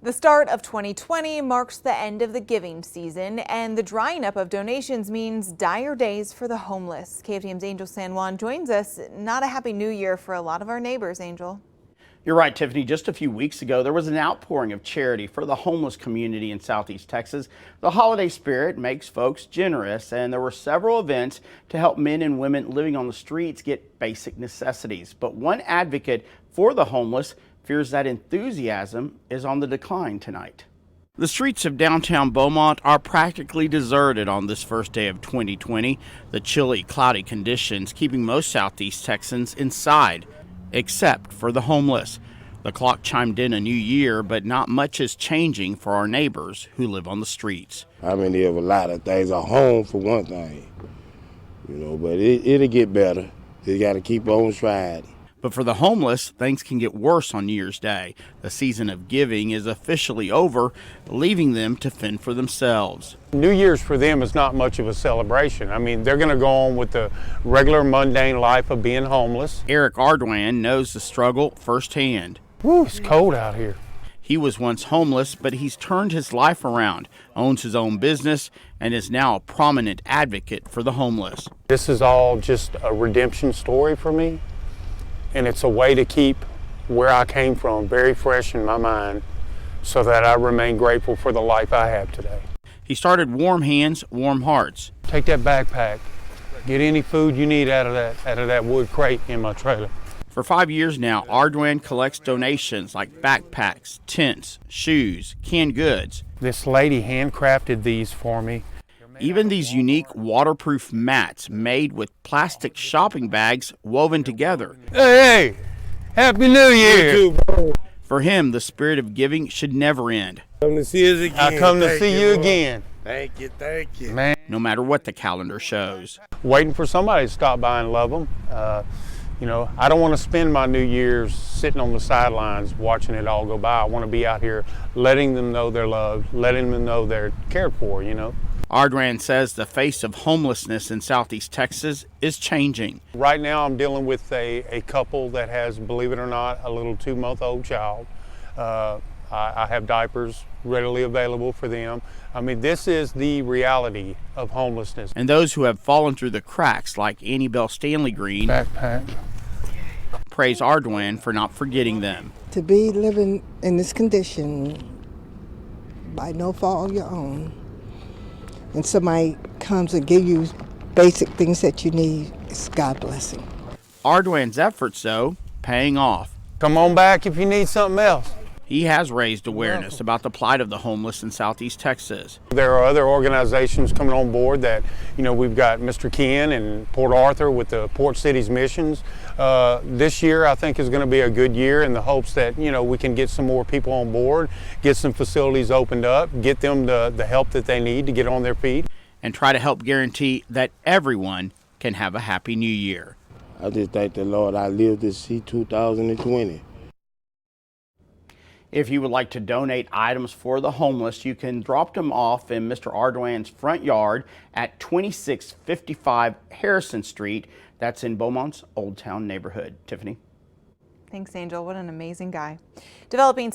The start of 2020 marks the end of the giving season, and the drying up of donations means dire days for the homeless. KFDM's Angel San Juan joins us. Not a happy new year for a lot of our neighbors, Angel. You're right, Tiffany. Just a few weeks ago, there was an outpouring of charity for the homeless community in Southeast Texas. The holiday spirit makes folks generous, and there were several events to help men and women living on the streets get basic necessities. But one advocate for the homeless fears that enthusiasm is on the decline tonight. The streets of downtown Beaumont are practically deserted on this first day of 2020. The chilly, cloudy conditions keeping most Southeast Texans inside, except for the homeless. The clock chimed in a new year, but not much is changing for our neighbors who live on the streets. I mean, there's a lot of things. A home for one thing, but it'll get better. You got to keep on trying. But for the homeless, things can get worse on New Year's Day. The season of giving is officially over, leaving them to fend for themselves. New Year's for them is not much of a celebration. I mean, they're going to go on with the regular mundane life of being homeless. Eric Ardoin knows the struggle firsthand. Woo, it's cold out here. He was once homeless, but he's turned his life around, owns his own business, and is now a prominent advocate for the homeless. This is all just a redemption story for me. And it's a way to keep where I came from very fresh in my mind so that I remain grateful for the life I have today. He started Warm Hands, Warm Hearts. Take that backpack, get any food you need out of that wood crate in my trailer. For 5 years now, Ardoin collects donations like backpacks, tents, shoes, canned goods. This lady handcrafted these for me. Even these unique waterproof mats made with plastic shopping bags woven together. Hey, Happy New Year! You too, bro. For him, the spirit of giving should never end. Come to see us again. I come to see you again. Thank you. Man, No matter what the calendar shows. waiting for somebody to stop by and love them. I don't want to spend my New Year's sitting on the sidelines watching it all go by. I want to be out here letting them know they're loved, letting them know they're cared for, Ardoin says the face of homelessness in Southeast Texas is changing. Right now I'm dealing with a couple that has, believe it or not, a little 2-month-old child. I have diapers readily available for them. I mean, this is the reality of homelessness. And those who have fallen through the cracks, like Annie Bell Stanley Green, Backpack. praise Ardoin for not forgetting them. To be living in this condition by no fault of your own, and somebody comes and give you basic things that you need, it's God blessing. Ardoin's efforts, though, paying off. Come on back if you need something else. He has raised awareness about the plight of the homeless in Southeast Texas. There are other organizations coming on board that, we've got Mr. Ken in Port Arthur with the Port Cities Missions. This year I think is going to be a good year in the hopes that, we can get some more people on board, get some facilities opened up, get them the help that they need to get on their feet. And try to help guarantee that everyone can have a happy new year. I just thank the Lord I lived to see 2020. If you would like to donate items for the homeless, you can drop them off in Mr. Ardoin's front yard at 2655 Harrison Street. That's in Beaumont's Old Town neighborhood. Tiffany. Thanks, Angel. What an amazing guy. Developing